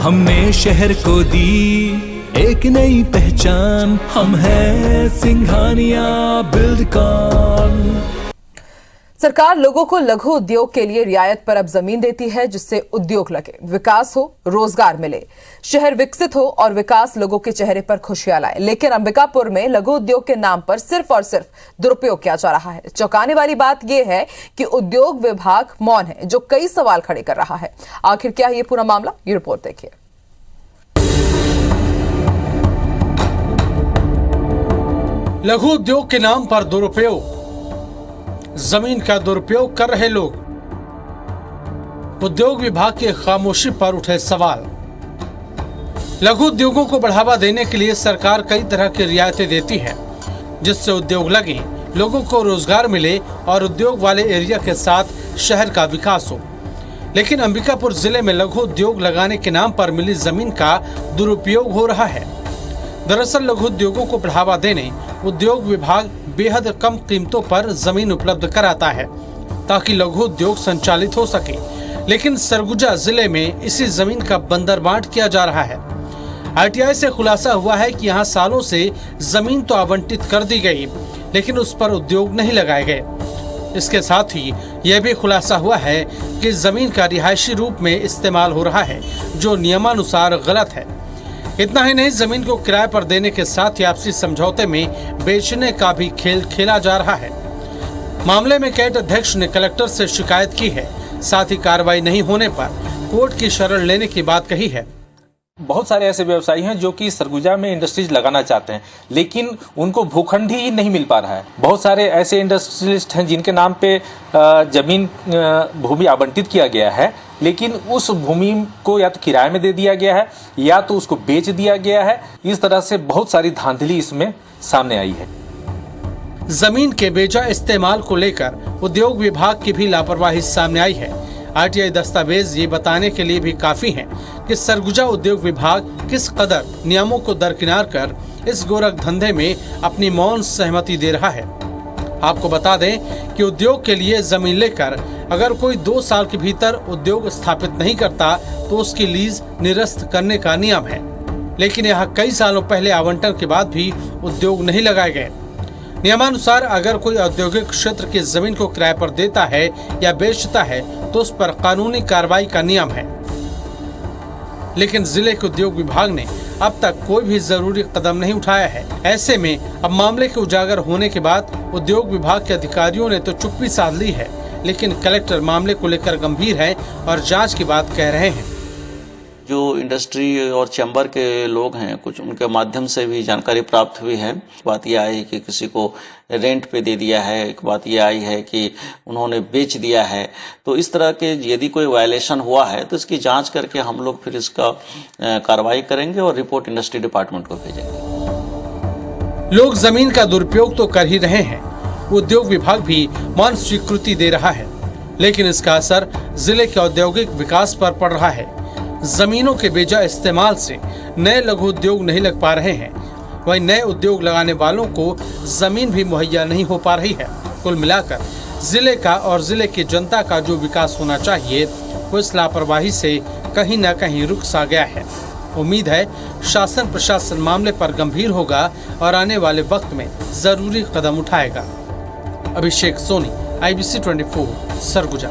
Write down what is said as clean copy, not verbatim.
हमने शहर को दी एक नई पहचान, हम हैं सिंघानिया बिल्डकॉन। सरकार लोगों को लघु उद्योग के लिए रियायत पर अब जमीन देती है, जिससे उद्योग लगे, विकास हो, रोजगार मिले, शहर विकसित हो और विकास लोगों के चेहरे पर खुशियां लाए। लेकिन अंबिकापुर में लघु उद्योग के नाम पर सिर्फ और सिर्फ दुरुपयोग किया जा रहा है। चौंकाने वाली बात यह है कि उद्योग विभाग मौन है, जो कई सवाल खड़े कर रहा है। आखिर क्या है ये पूरा मामला, ये रिपोर्ट देखिए। लघु उद्योग के नाम पर दुरुपयोग, जमीन का दुरुपयोग कर रहे लोग, उद्योग विभाग की खामोशी पर उठे सवाल। लघु उद्योगों को बढ़ावा देने के लिए सरकार कई तरह की रियायतें देती है, जिससे उद्योग लगे, लोगों को रोजगार मिले और उद्योग वाले एरिया के साथ शहर का विकास हो। लेकिन अंबिकापुर जिले में लघु उद्योग लगाने के नाम पर मिली जमीन का दुरुपयोग हो रहा है। दरअसल लघु उद्योगों को बढ़ावा देने उद्योग विभाग बेहद कम कीमतों पर जमीन उपलब्ध कराता है, ताकि लघु उद्योग संचालित हो सके। लेकिन सरगुजा जिले में इसी जमीन का बंदरबांट किया जा रहा है। आरटीआई से खुलासा हुआ है कि यहाँ सालों से जमीन तो आवंटित कर दी गई, लेकिन उस पर उद्योग नहीं लगाए गए। इसके साथ ही यह भी खुलासा हुआ है कि जमीन का रिहायशी रूप में इस्तेमाल हो रहा है, जो नियमानुसार गलत है। इतना ही नहीं, जमीन को किराए पर देने के साथ ही आपसी समझौते में बेचने का भी खेल खेला जा रहा है। मामले में कैट अध्यक्ष ने कलेक्टर से शिकायत की है, साथ ही कार्रवाई नहीं होने पर कोर्ट की शरण लेने की बात कही है। बहुत सारे ऐसे व्यवसायी हैं जो कि सरगुजा में इंडस्ट्रीज लगाना चाहते हैं, लेकिन उनको भूखंड ही नहीं मिल पा रहा है। बहुत सारे ऐसे इंडस्ट्रियलिस्ट हैं जिनके नाम पे जमीन भूमि आवंटित किया गया है, लेकिन उस भूमि को या तो किराए में दे दिया गया है या तो उसको बेच दिया गया है। इस तरह से बहुत सारी धांधली इसमें सामने आई है। जमीन के बेजा इस्तेमाल को लेकर उद्योग विभाग की भी लापरवाही सामने आई है। आरटीआई दस्तावेज ये बताने के लिए भी काफी हैं कि सरगुजा उद्योग विभाग किस कदर नियमों को दरकिनार कर इस गोरख धंधे में अपनी मौन सहमति दे रहा है। आपको बता दें कि उद्योग के लिए जमीन लेकर अगर कोई 2 साल के भीतर उद्योग स्थापित नहीं करता तो उसकी लीज निरस्त करने का नियम है। लेकिन यहाँ कई सालों पहले आवंटन के बाद भी उद्योग नहीं लगाए गए। नियमानुसार अगर कोई औद्योगिक क्षेत्र की जमीन को किराए पर देता है या बेचता है तो उस पर कानूनी कार्रवाई का नियम है। लेकिन जिले के उद्योग विभाग ने अब तक कोई भी जरूरी कदम नहीं उठाया है। ऐसे में अब मामले के उजागर होने के बाद उद्योग विभाग के अधिकारियों ने तो चुप्पी साध ली है, लेकिन कलेक्टर मामले को लेकर गंभीर है और जांच की बात कह रहे हैं। जो इंडस्ट्री और चैम्बर के लोग हैं, कुछ उनके माध्यम से भी जानकारी प्राप्त हुई है। बात यह आई कि किसी को रेंट पे दे दिया है, एक बात यह आई है कि उन्होंने बेच दिया है। तो इस तरह के यदि कोई वायलेशन हुआ है तो इसकी जांच करके हम लोग फिर इसका कार्रवाई करेंगे और रिपोर्ट इंडस्ट्री डिपार्टमेंट को भेजेंगे। लोग जमीन का दुरुपयोग तो कर ही रहे हैं, उद्योग विभाग भी मौन स्वीकृति दे रहा है, लेकिन इसका असर जिले के औद्योगिक विकास पर पड़ रहा है। जमीनों के बेजा इस्तेमाल से नए लघु उद्योग नहीं लग पा रहे हैं, वहीं नए उद्योग लगाने वालों को जमीन भी मुहैया नहीं हो पा रही है। कुल मिलाकर जिले का और जिले की जनता का जो विकास होना चाहिए वो इस लापरवाही से कहीं न कहीं रुक सा गया है। उम्मीद है शासन प्रशासन मामले पर गंभीर होगा और आने वाले वक्त में जरूरी कदम उठाएगा। अभिषेक सोनी, IBC 24, सरगुजा।